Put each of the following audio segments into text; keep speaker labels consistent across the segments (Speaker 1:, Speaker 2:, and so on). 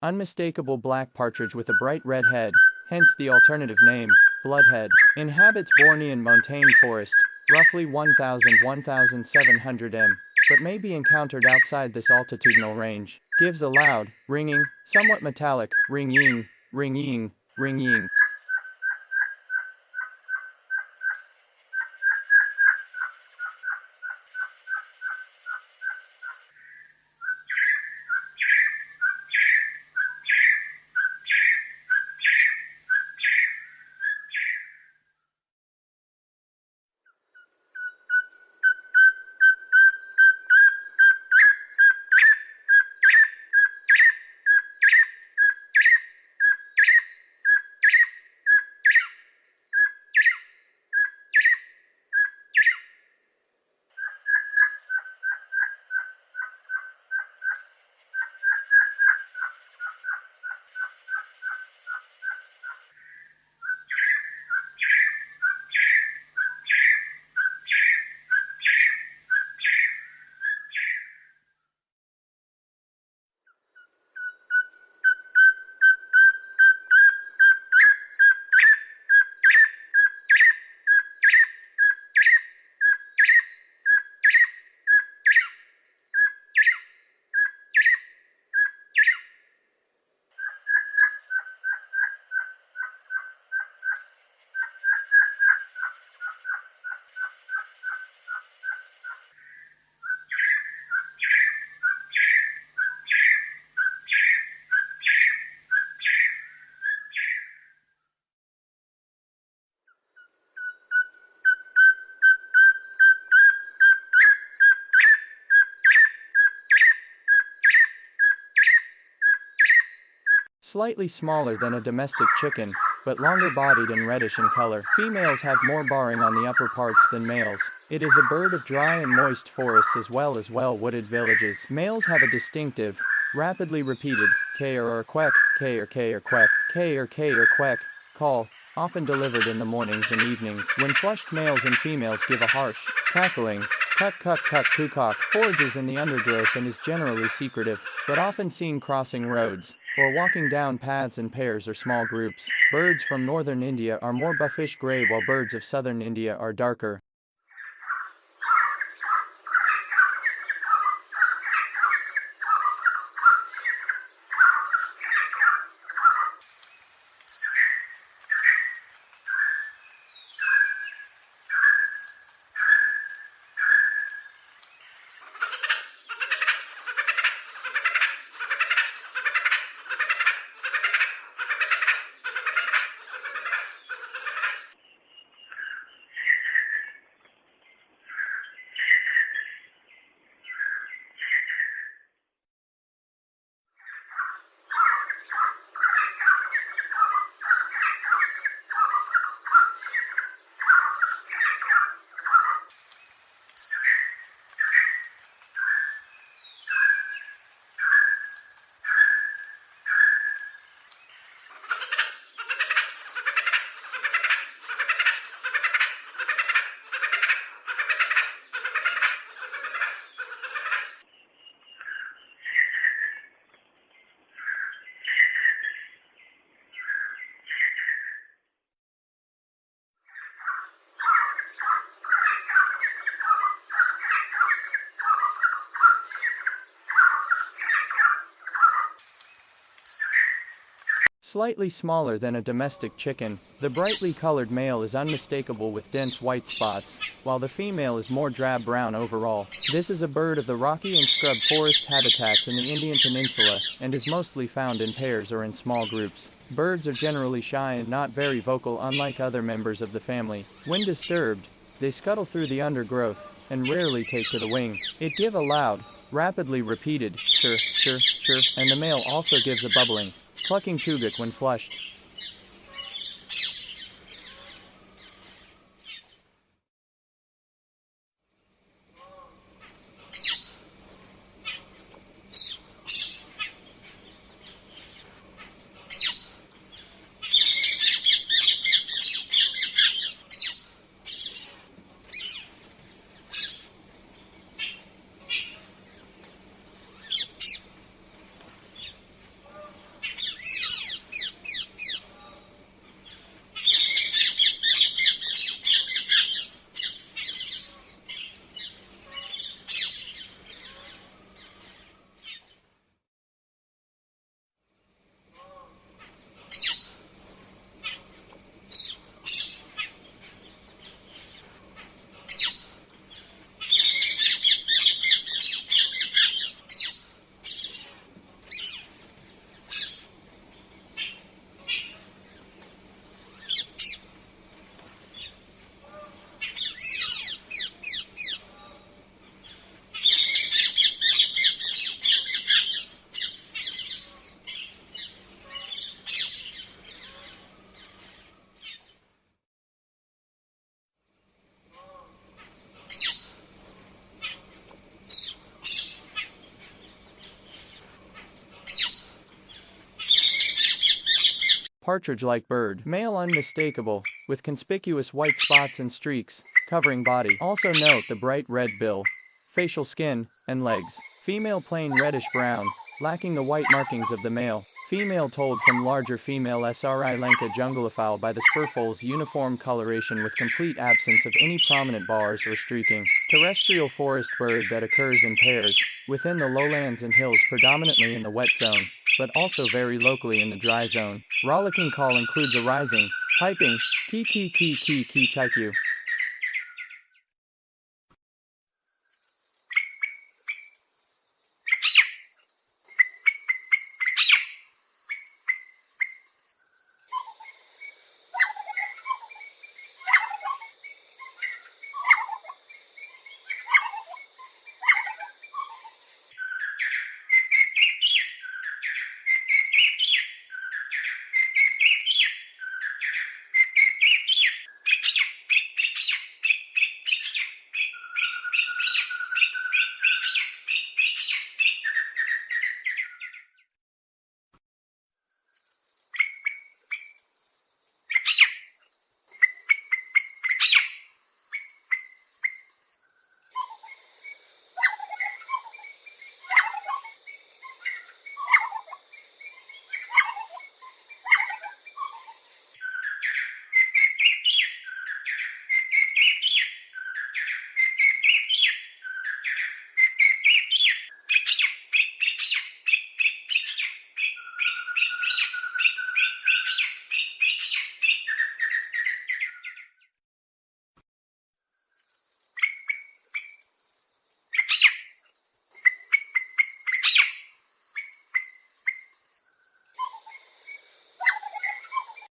Speaker 1: Unmistakable black partridge with a bright red head, hence the alternative name, bloodhead. Inhabits Bornean montane forest, roughly 1,000–1,700 m, but may be encountered outside this altitudinal range. Gives a loud, ringing, somewhat metallic, ring-ying, ring-ying, ring-ying. Slightly smaller than a domestic chicken, but longer-bodied and reddish in color. Females have more barring on the upper parts than males. It is a bird of dry and moist forests as well as well-wooded villages. Males have a distinctive, rapidly repeated, k or quack, k or quack, k or quack, call, often delivered in the mornings and evenings. When flushed, males and females give a harsh, cackling, cuck, forages in the undergrowth and is generally secretive, but often seen crossing roads, or walking down paths in pairs or small groups. Birds from northern India are more buffish gray while birds of southern India are darker. Slightly smaller than a domestic chicken, the brightly colored male is unmistakable with dense white spots, while the female is more drab-brown overall. This is a bird of the rocky and scrub forest habitats in the Indian Peninsula, and is mostly found in pairs or in small groups. Birds are generally shy and not very vocal, unlike other members of the family. When disturbed, they scuttle through the undergrowth, and rarely take to the wing. It give a loud, rapidly repeated chirr, chirr, chirr, and the male also gives a bubbling, clucking chuguk when flushed. partridge-like bird. Male unmistakable, with conspicuous white spots and streaks covering body. Also note the bright red bill, facial skin, and legs. Female plain reddish-brown, lacking the white markings of the male. Female told from larger female Sri Lanka junglefowl by the spurfoal's uniform coloration with complete absence of any prominent bars or streaking. Terrestrial forest bird that occurs in pairs, within the lowlands and hills predominantly in the wet zone, but also very locally in the dry zone. Rollicking call includes a rising, piping, ki chaiku.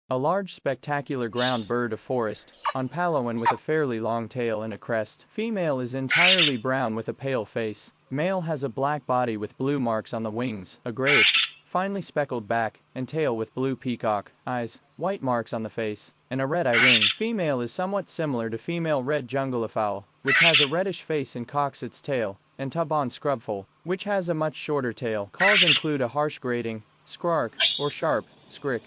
Speaker 1: A large spectacular ground bird of forest, on Palawan with a fairly long tail and a crest. Female is entirely brown with a pale face. Male has a black body with blue marks on the wings, a grayish, finely speckled back and tail with blue peacock eyes, white marks on the face, and a red eye ring. Female is somewhat similar to female red junglefowl, which has a reddish face and cocks its tail, and Tubon scrubfowl, which has a much shorter tail. Calls include a harsh grating, skrark, or sharp, skrick.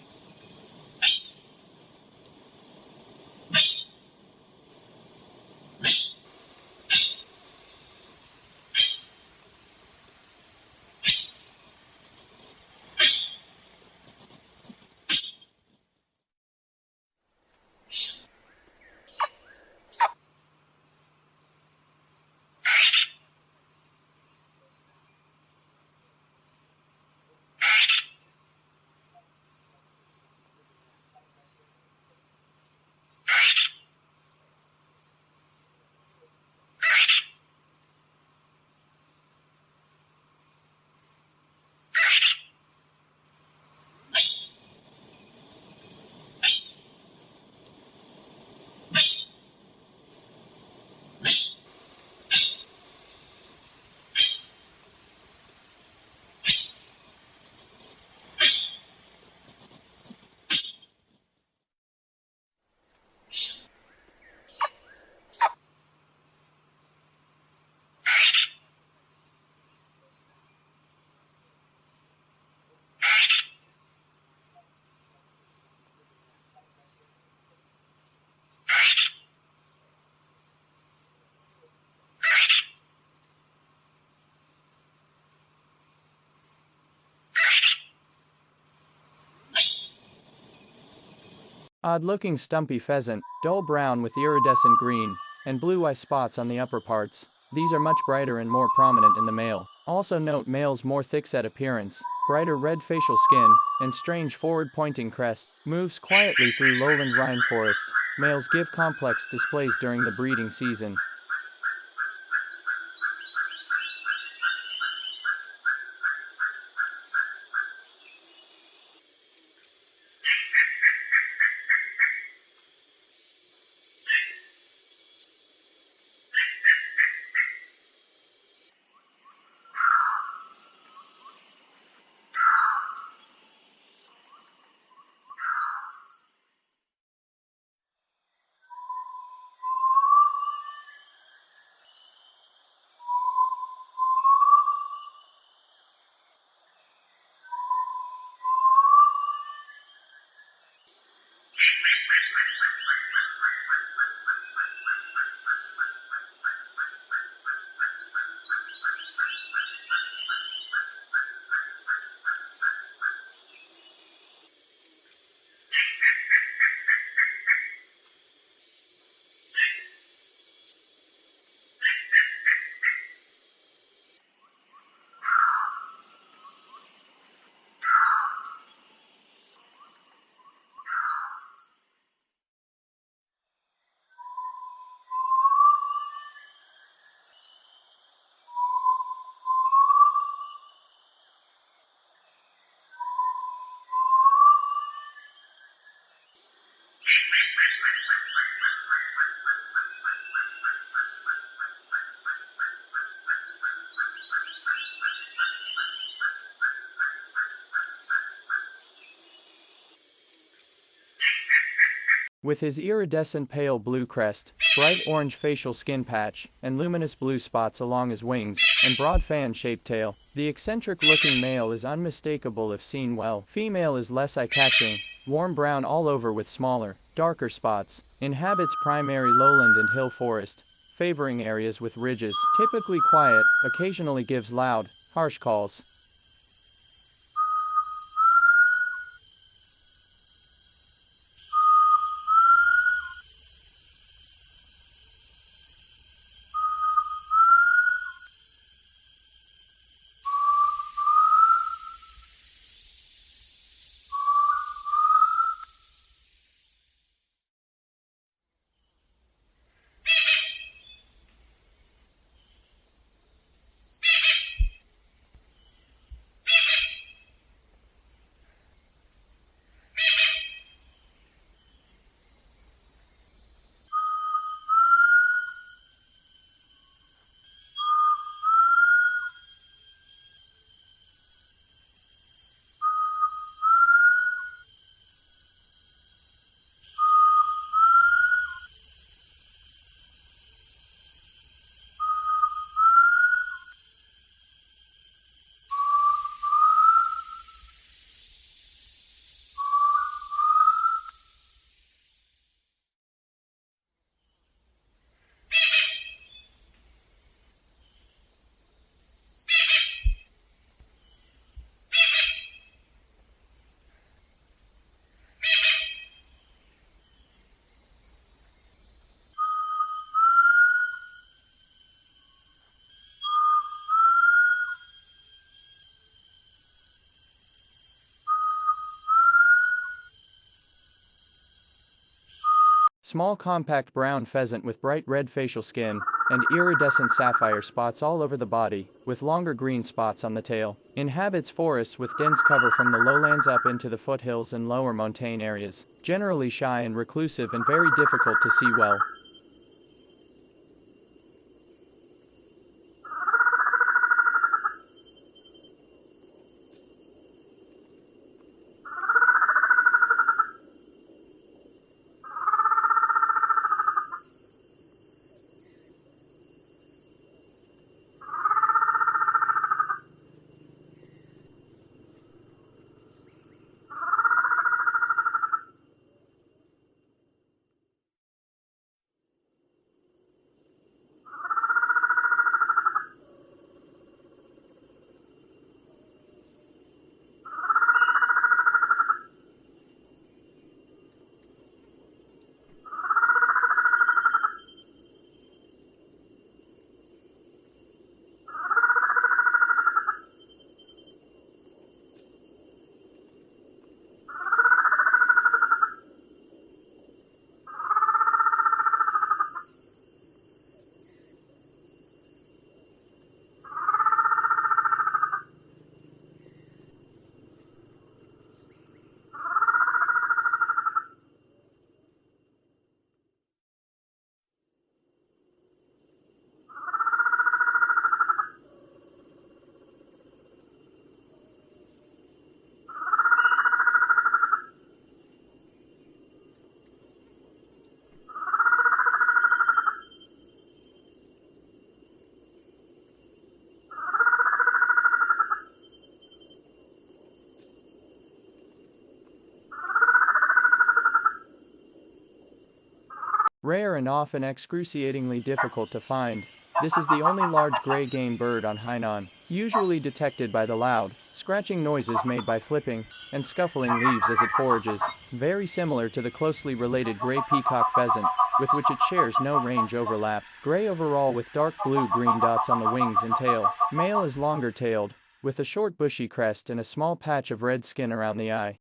Speaker 1: Odd-looking stumpy pheasant, dull brown with iridescent green and blue eye spots on the upper parts. These are much brighter and more prominent in the male. Also note male's more thick-set appearance, brighter red facial skin, and strange forward-pointing crest. Moves quietly through lowland rainforest. Males give complex displays during the breeding season. With his iridescent pale blue crest, bright orange facial skin patch, and luminous blue spots along his wings, and broad fan-shaped tail, the eccentric-looking male is unmistakable if seen well. Female is less eye-catching, warm brown all over with smaller, darker spots, inhabits primary lowland and hill forest, favoring areas with ridges, typically quiet, occasionally gives loud, harsh calls. Small compact brown pheasant with bright red facial skin, and iridescent sapphire spots all over the body, with longer green spots on the tail. Inhabits forests with dense cover from the lowlands up into the foothills and lower montane areas. Generally shy and reclusive and very difficult to see well. Rare and often excruciatingly difficult to find, this is the only large gray game bird on Hainan, usually detected by the loud, scratching noises made by flipping and scuffling leaves as it forages, very similar to the closely related gray peacock pheasant, with which it shares no range overlap. Gray overall with dark blue-green dots on the wings and tail. Male is longer-tailed, with a short bushy crest and a small patch of red skin around the eye.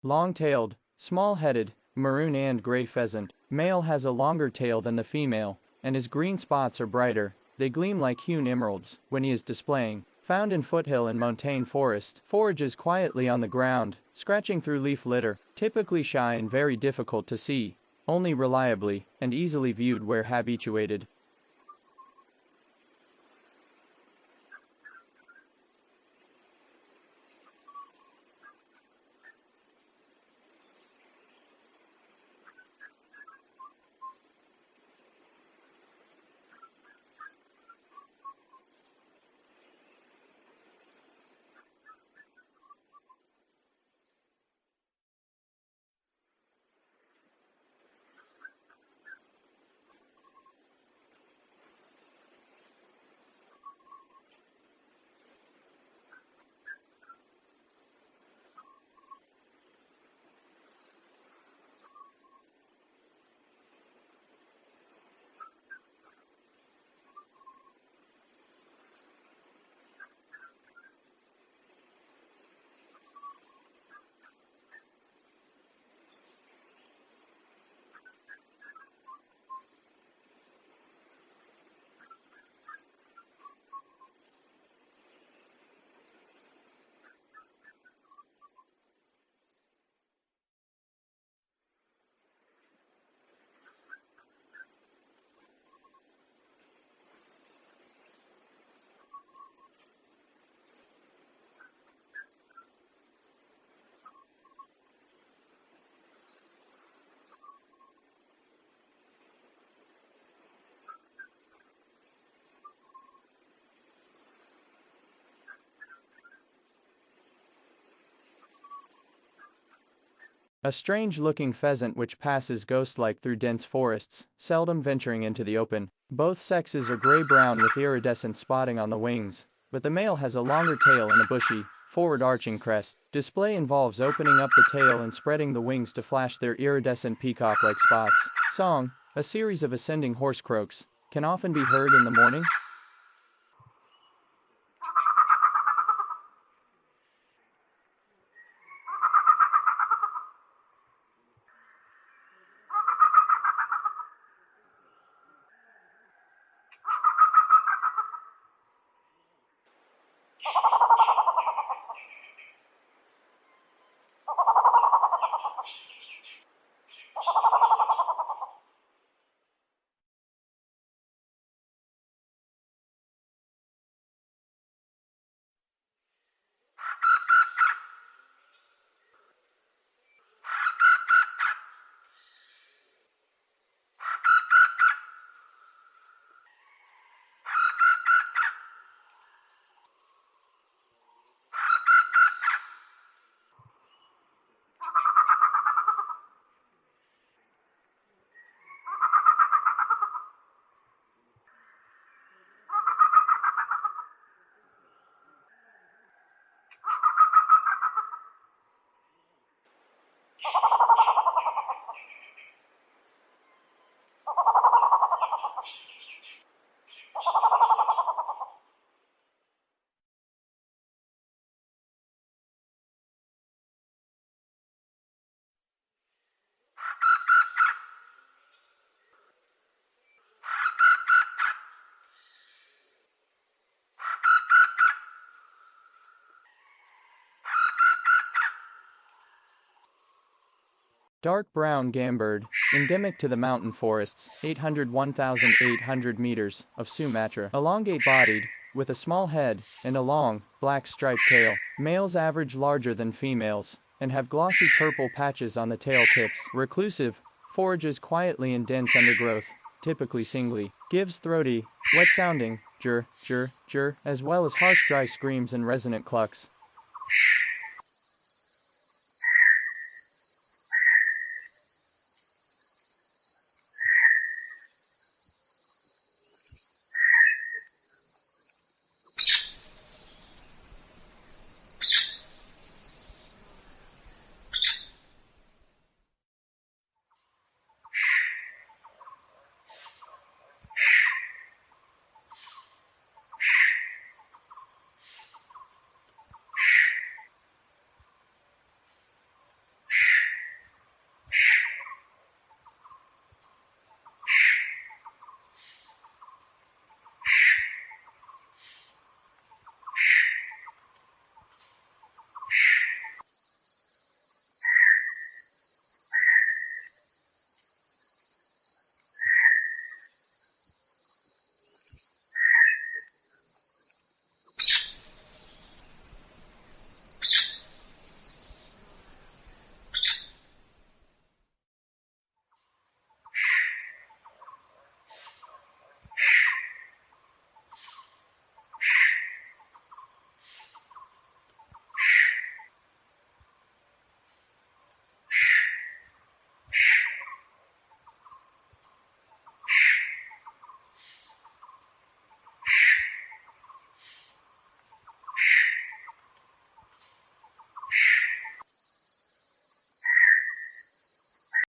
Speaker 1: Long-tailed, small-headed, maroon and gray pheasant. Male has a longer tail than the female, and his green spots are brighter. They gleam like hewn emeralds when he is displaying. Found in foothill and montane forest, forages quietly on the ground, scratching through leaf litter, typically shy and very difficult to see, only reliably and easily viewed where habituated. A strange-looking pheasant which passes ghost-like through dense forests, seldom venturing into the open. Both sexes are gray-brown with iridescent spotting on the wings, but the male has a longer tail and a bushy, forward-arching crest. Display involves opening up the tail and spreading the wings to flash their iridescent peacock-like spots. Song, a series of ascending hoarse croaks, can often be heard in the morning. Dark brown gambird, endemic to the mountain forests, 801,800 meters, of Sumatra. Elongate-bodied, with a small head, and a long, black striped tail. Males average larger than females, and have glossy purple patches on the tail tips. Reclusive, forages quietly in dense undergrowth, typically singly. Gives throaty, wet-sounding, jur, jur, jur, as well as harsh dry screams and resonant clucks.